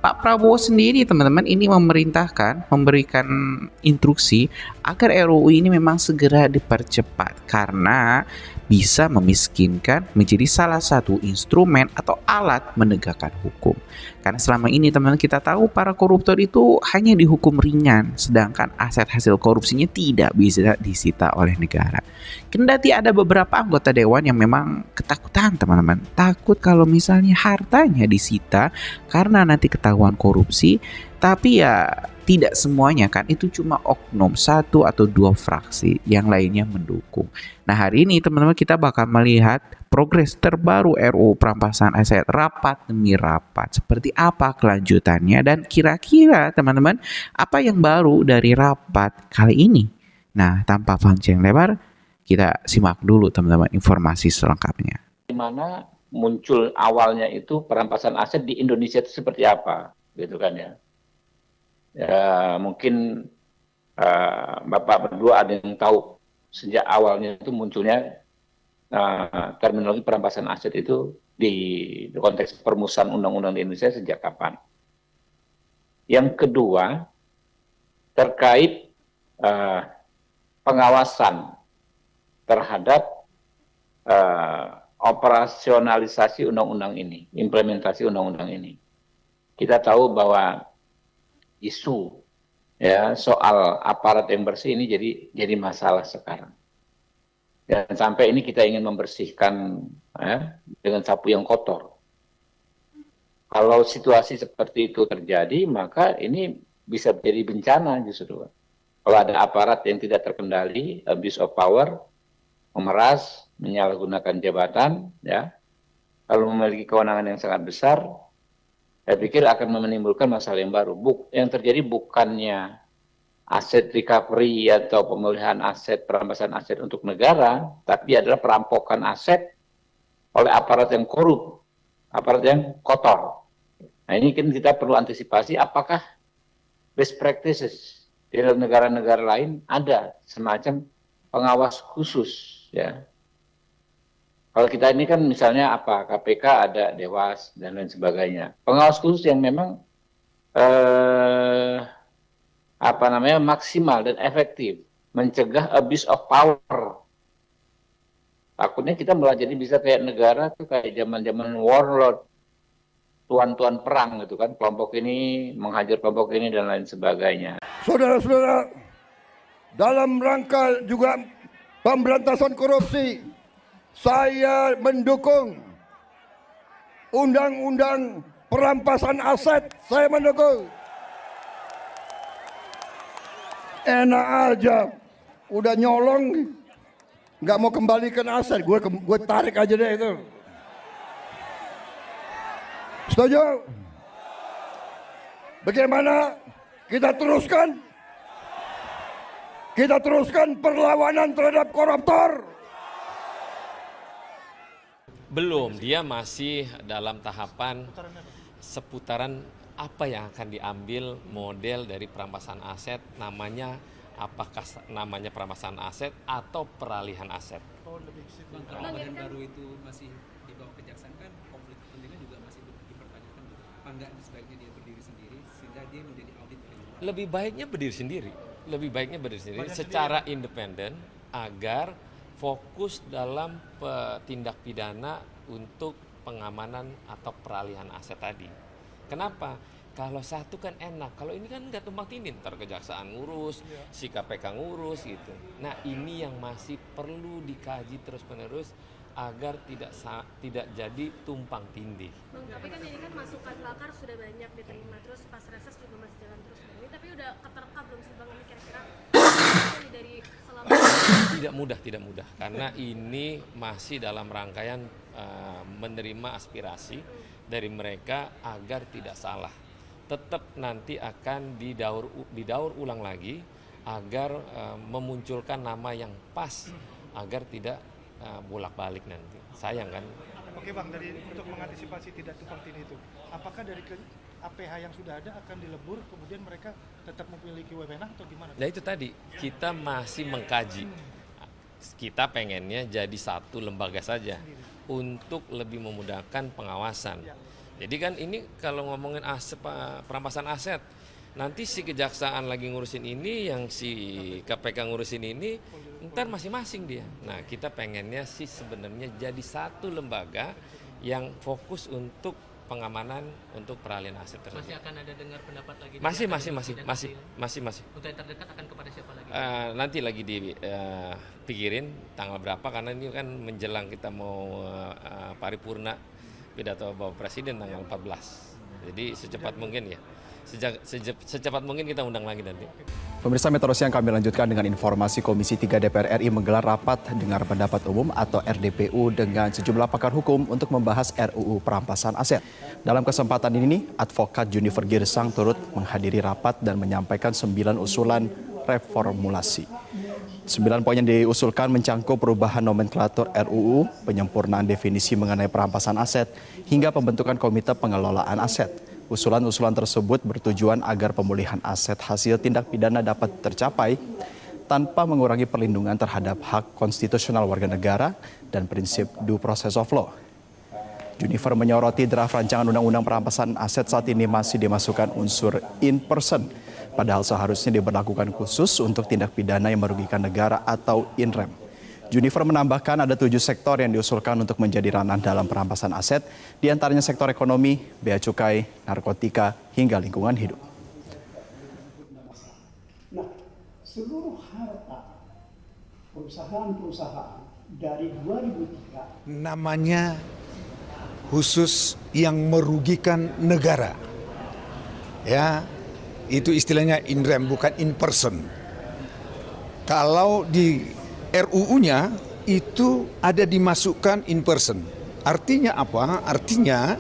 Pak Prabowo sendiri teman-teman ini memberikan instruksi agar RUU ini memang segera dipercepat karena bisa memiskinkan menjadi salah satu instrumen atau alat menegakkan hukum. Karena selama ini teman-teman kita tahu para koruptor itu hanya dihukum ringan, sedangkan aset hasil korupsinya tidak bisa disita oleh negara. Kendati ada beberapa anggota dewan yang memang ketakutan teman-teman, takut kalau misalnya hartanya disita karena nanti ketahuan korupsi, tapi ya tidak semuanya kan, itu cuma oknum satu atau dua fraksi, yang lainnya mendukung. Nah hari ini teman-teman kita bakal melihat progres terbaru RUU perampasan aset rapat demi rapat. Seperti apa kelanjutannya dan kira-kira teman-teman apa yang baru dari rapat kali ini. Nah tanpa panjang lebar kita simak dulu teman-teman informasi selengkapnya. Di mana muncul awalnya itu perampasan aset di Indonesia itu seperti apa, gitu kan ya. Ya mungkin Bapak berdua ada yang tahu sejak awalnya itu munculnya terminologi perampasan aset itu di konteks permusuhan undang-undang di Indonesia sejak kapan. Yang kedua, terkait pengawasan terhadap operasionalisasi undang-undang ini, implementasi undang-undang ini. Kita tahu bahwa isu ya soal aparat yang bersih ini jadi masalah sekarang. Dan sampai ini kita ingin membersihkan dengan sapu yang kotor. Kalau situasi seperti itu terjadi, maka ini bisa menjadi bencana justru. Kalau ada aparat yang tidak terkendali, abuse of power, memeras, menyalahgunakan jabatan, ya, kalau memiliki kewenangan yang sangat besar, saya pikir akan menimbulkan masalah yang baru. Yang terjadi bukannya aset recovery atau pemulihan aset, perampasan aset untuk negara, tapi adalah perampokan aset oleh aparat yang korup, aparat yang kotor. Nah ini kan kita perlu antisipasi apakah best practices di negara-negara lain ada semacam pengawas khusus, ya. Kalau kita ini kan misalnya apa, KPK ada Dewas dan lain sebagainya. Pengawas khusus yang memang maksimal dan efektif mencegah abuse of power. Takutnya kita malah jadi bisa kayak negara tuh kayak zaman-zaman warlord, tuan-tuan perang gitu kan, kelompok ini menghajar kelompok ini dan lain sebagainya. Saudara-saudara, dalam rangka juga pemberantasan korupsi, saya mendukung undang-undang perampasan aset, saya mendukung. Enak aja, udah nyolong, nggak mau kembalikan aset, gue tarik aja deh itu. Setuju? Bagaimana kita teruskan? Kita teruskan perlawanan terhadap koruptor. Belum, dia masih dalam tahapan seputaran apa yang akan diambil model dari perampasan aset, namanya apakah namanya perampasan aset atau peralihan aset. Kalau badan baru itu masih di bawah kejaksaan kan konflik kepentingan juga masih dipertanyakan. Apa enggak sebaiknya dia berdiri sendiri sehingga dia menjadi audit? Lebih baiknya berdiri sendiri secara independen agar fokus dalam tindak pidana untuk pengamanan atau peralihan aset tadi. Kenapa? Kalau satu kan enak, kalau ini kan nggak tumpang tindih, ntar kejaksaan ngurus, si KPK ngurus gitu. Nah ini yang masih perlu dikaji terus-menerus agar tidak jadi tumpang tindih. Bang, tapi kan ini kan masukan pakar sudah banyak diterima, terus pas reses juga masih jalan terus. Ini tapi udah keterka belum sih Bang, ini kira-kira dari selama Tidak mudah karena ini masih dalam rangkaian menerima aspirasi dari mereka agar tidak salah. Tetap nanti akan didaur ulang lagi agar memunculkan nama yang pas agar tidak bolak-balik nanti. Sayang kan? Oke Bang, untuk mengantisipasi tidak tumpang tindih itu, apakah dari APH yang sudah ada akan dilebur, kemudian mereka tetap memiliki wewenang atau gimana? Nah itu tadi, kita masih mengkaji. Kita pengennya jadi satu lembaga saja untuk lebih memudahkan pengawasan. Jadi kan ini kalau ngomongin aset, perampasan aset, nanti si kejaksaan lagi ngurusin ini, yang si KPK ngurusin ini, ntar masing-masing dia. Nah, kita pengennya sih sebenarnya jadi satu lembaga yang fokus untuk pengamanan untuk peralihan aset tersebut. Masih akan ada dengar pendapat lagi? Masih. Untuk yang terdekat akan kepada siapa lagi? Nanti lagi dipikirin tanggal berapa, karena ini kan menjelang kita mau paripurna pidato Bapak Presiden tanggal 14. Jadi secepat mungkin ya. Secepat mungkin kita undang lagi nanti. Pemirsa, Metro Siang kami lanjutkan dengan informasi Komisi 3 DPR RI menggelar rapat dengar pendapat umum atau RDPU dengan sejumlah pakar hukum untuk membahas RUU perampasan aset. Dalam kesempatan ini, Advokat Junifer Girsang turut menghadiri rapat dan menyampaikan 9 usulan reformulasi. 9 poin yang diusulkan mencangkup perubahan nomenklatur RUU, penyempurnaan definisi mengenai perampasan aset, hingga pembentukan komite pengelolaan aset. Usulan-usulan tersebut bertujuan agar pemulihan aset hasil tindak pidana dapat tercapai tanpa mengurangi perlindungan terhadap hak konstitusional warga negara dan prinsip due process of law. Junifer menyoroti draft rancangan undang-undang perampasan aset saat ini masih dimasukkan unsur in person, padahal seharusnya diberlakukan khusus untuk tindak pidana yang merugikan negara atau in rem. Junifer menambahkan ada 7 sektor yang diusulkan untuk menjadi ranah dalam perampasan aset, diantaranya sektor ekonomi, bea cukai, narkotika, hingga lingkungan hidup. Nah, seluruh harta perusahaan-perusahaan dari 2003 namanya khusus yang merugikan negara. Ya, itu istilahnya in rem, bukan in person. Kalau di RUU-nya itu ada dimasukkan in person. Artinya apa? Artinya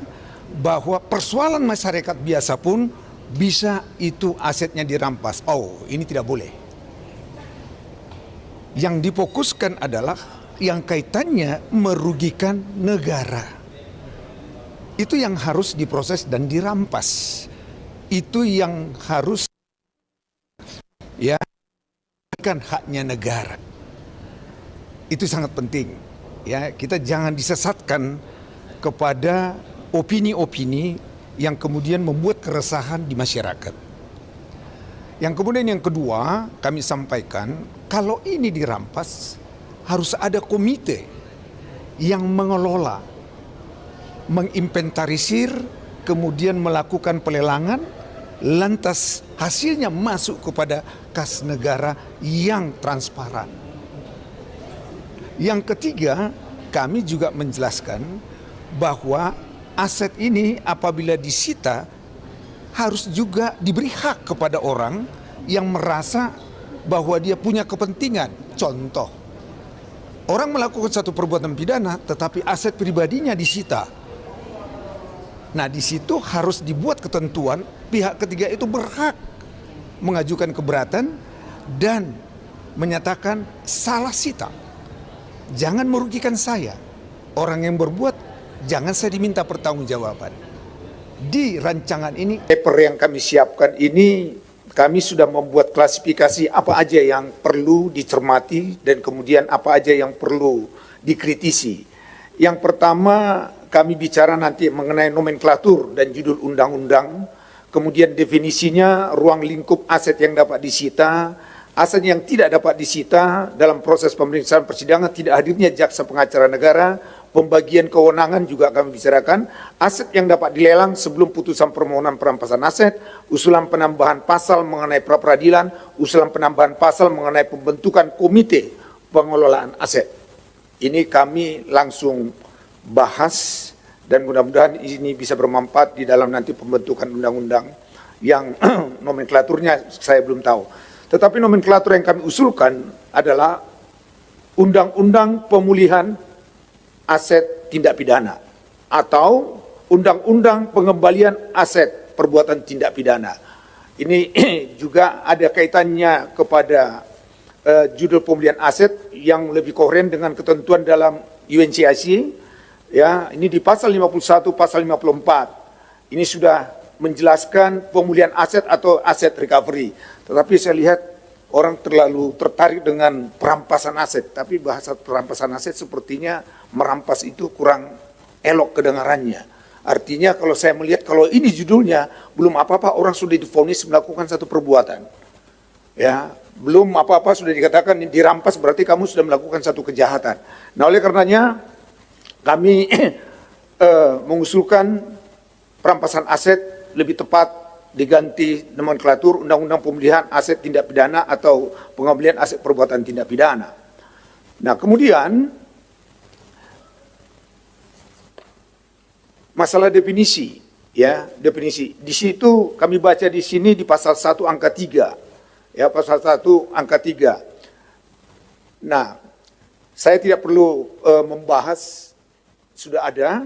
bahwa persoalan masyarakat biasa pun bisa itu asetnya dirampas. Oh, ini tidak boleh. Yang difokuskan adalah yang kaitannya merugikan negara. Itu yang harus diproses dan dirampas. Itu yang harus ya kan haknya negara. Itu sangat penting. Ya, kita jangan disesatkan kepada opini-opini yang kemudian membuat keresahan di masyarakat. Yang kemudian yang kedua, kami sampaikan kalau ini dirampas harus ada komite yang mengelola, menginventarisir, kemudian melakukan pelelangan, lantas hasilnya masuk kepada kas negara yang transparan. Yang ketiga, kami juga menjelaskan bahwa aset ini apabila disita harus juga diberi hak kepada orang yang merasa bahwa dia punya kepentingan. Contoh, orang melakukan satu perbuatan pidana tetapi aset pribadinya disita. Nah, di situ harus dibuat ketentuan pihak ketiga itu berhak mengajukan keberatan dan menyatakan salah sita. Jangan merugikan saya. Orang yang berbuat, jangan saya diminta pertanggungjawaban. Di rancangan ini, paper yang kami siapkan ini, kami sudah membuat klasifikasi apa aja yang perlu dicermati dan kemudian apa aja yang perlu dikritisi. Yang pertama, kami bicara nanti mengenai nomenklatur dan judul undang-undang, kemudian definisinya, ruang lingkup aset yang dapat disita, aset yang tidak dapat disita dalam proses pemeriksaan persidangan, tidak hadirnya jaksa pengacara negara, pembagian kewenangan juga kami bicarakan, aset yang dapat dilelang sebelum putusan permohonan perampasan aset, usulan penambahan pasal mengenai pra-peradilan, usulan penambahan pasal mengenai pembentukan komite pengelolaan aset. Ini kami langsung bahas dan mudah-mudahan ini bisa bermanfaat di dalam nanti pembentukan undang-undang yang nomenklaturnya saya belum tahu. Tetapi nomenklatur yang kami usulkan adalah Undang-Undang Pemulihan Aset Tindak Pidana atau Undang-Undang Pengembalian Aset Perbuatan Tindak Pidana. Ini juga ada kaitannya kepada judul pemulihan aset yang lebih koheren dengan ketentuan dalam UNCIC. Ya, ini di pasal 51, pasal 54. Ini sudah menjelaskan pemulihan aset atau aset recovery. Tetapi saya lihat orang terlalu tertarik dengan perampasan aset. Tapi bahasa perampasan aset sepertinya merampas itu kurang elok kedengarannya. Artinya kalau saya melihat kalau ini judulnya belum apa-apa orang sudah divonis melakukan satu perbuatan. Ya, belum apa-apa sudah dikatakan dirampas berarti kamu sudah melakukan satu kejahatan. Nah, oleh karenanya kami mengusulkan perampasan aset lebih tepat diganti nomenklatur Undang-Undang Pemulihan Aset Tindak Pidana atau Pengambilan Aset Perbuatan Tindak Pidana. Nah, kemudian masalah definisi, ya, definisi. Di situ kami baca di sini di pasal 1 angka 3. Ya, pasal 1 angka 3. Nah, saya tidak perlu membahas, sudah ada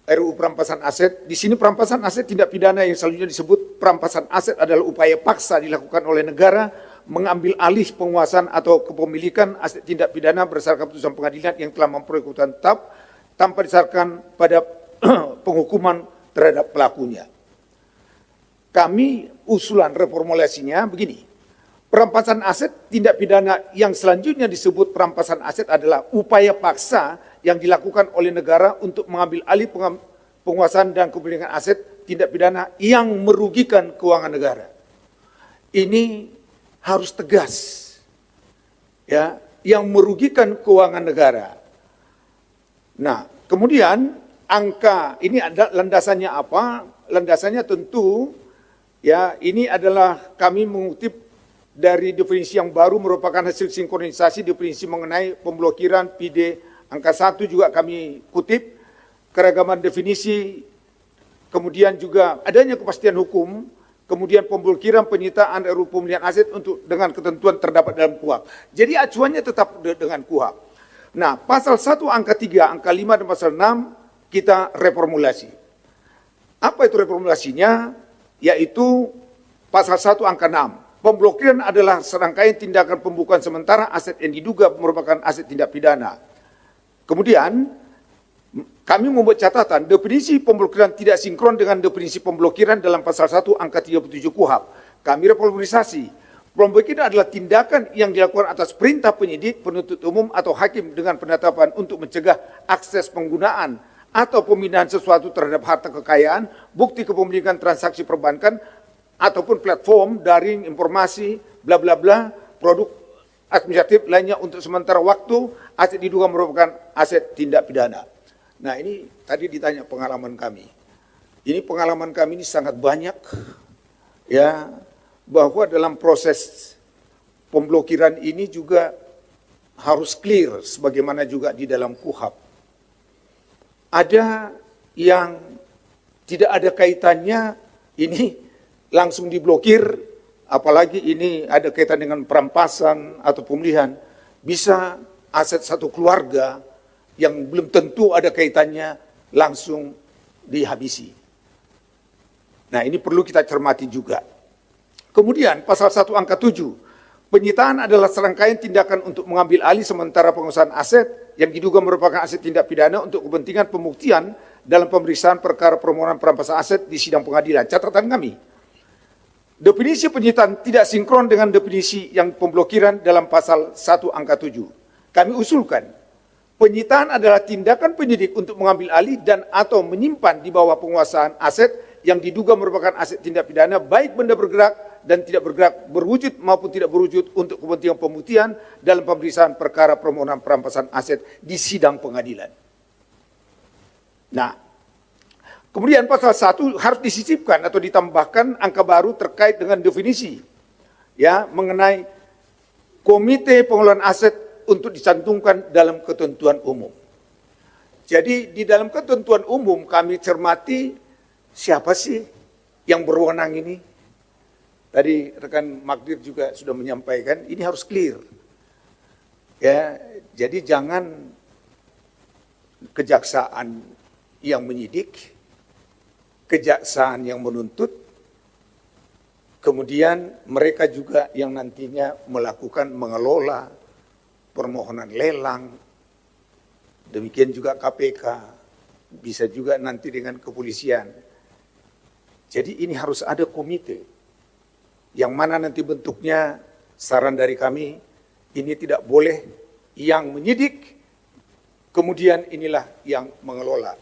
RUU perampasan aset. Di sini perampasan aset tindak pidana yang selanjutnya disebut perampasan aset adalah upaya paksa dilakukan oleh negara mengambil alih penguasaan atau kepemilikan aset tindak pidana berdasarkan putusan pengadilan yang telah memperoleh keputusan tetap tanpa disyaratkan pada penghukuman terhadap pelakunya. Kami usulan reformulasinya begini. Perampasan aset tindak pidana yang selanjutnya disebut perampasan aset adalah upaya paksa yang dilakukan oleh negara untuk mengambil alih penguasaan dan kepemilikan aset tindak pidana yang merugikan keuangan negara. Ini harus tegas. Ya, yang merugikan keuangan negara. Nah, kemudian angka ini ada landasannya apa? Landasannya tentu ya ini adalah kami mengutip dari definisi yang baru merupakan hasil sinkronisasi definisi mengenai pemblokiran PD angka 1 juga kami kutip keragaman definisi, kemudian juga adanya kepastian hukum, kemudian pemblokiran penyitaan RUU Pemulihan Aset untuk dengan ketentuan terdapat dalam KUHP. Jadi acuannya tetap dengan KUHP. Nah, pasal 1 angka 3, angka 5 dan pasal 6 kita reformulasi. Apa itu reformulasinya? Yaitu pasal 1 angka 6. Pemblokiran adalah serangkaian tindakan pembukaan sementara aset yang diduga merupakan aset tindak pidana. Kemudian kami membuat catatan definisi pemblokiran tidak sinkron dengan definisi pemblokiran dalam pasal 1 angka 37 KUHP. Kami reformulasi. Pemblokiran adalah tindakan yang dilakukan atas perintah penyidik, penuntut umum, atau hakim dengan penetapan untuk mencegah akses penggunaan atau pemindahan sesuatu terhadap harta kekayaan, bukti kepemilikan transaksi perbankan, ataupun platform, daring, informasi, bla bla bla, produk administratif lainnya untuk sementara waktu, aset diduga merupakan aset tindak pidana. Nah, ini tadi ditanya pengalaman kami. Ini pengalaman kami ini sangat banyak, ya, bahwa dalam proses pemblokiran ini juga harus clear sebagaimana juga di dalam KUHP. Ada yang tidak ada kaitannya ini langsung diblokir, apalagi ini ada kaitan dengan perampasan atau pemulihan, bisa aset satu keluarga yang belum tentu ada kaitannya langsung dihabisi. Nah, ini perlu kita cermati juga. Kemudian pasal 1 angka 7, penyitaan adalah serangkaian tindakan untuk mengambil alih sementara penguasaan aset yang diduga merupakan aset tindak pidana untuk kepentingan pembuktian dalam pemeriksaan perkara permohonan perampasan aset di sidang pengadilan. Catatan kami, definisi penyitaan tidak sinkron dengan definisi yang pemblokiran dalam pasal 1 angka 7. Kami usulkan, penyitaan adalah tindakan penyidik untuk mengambil alih dan atau menyimpan di bawah penguasaan aset yang diduga merupakan aset tindak pidana, baik benda bergerak dan tidak bergerak, berwujud maupun tidak berwujud untuk kepentingan pembuktian dalam pemeriksaan perkara permohonan perampasan aset di sidang pengadilan. Nah, kemudian pasal 1 harus disisipkan atau ditambahkan angka baru terkait dengan definisi, ya, mengenai komite pengelolaan aset untuk dicantumkan dalam ketentuan umum. Jadi di dalam ketentuan umum kami cermati siapa sih yang berwenang ini. Tadi rekan Magdir juga sudah menyampaikan, ini harus clear. Ya, jadi jangan kejaksaan yang menyidik, kejaksaan yang menuntut, kemudian mereka juga yang nantinya melakukan mengelola permohonan lelang, demikian juga KPK, bisa juga nanti dengan kepolisian. Jadi ini harus ada komite, yang mana nanti bentuknya, saran dari kami, ini tidak boleh yang menyidik, kemudian inilah yang mengelola.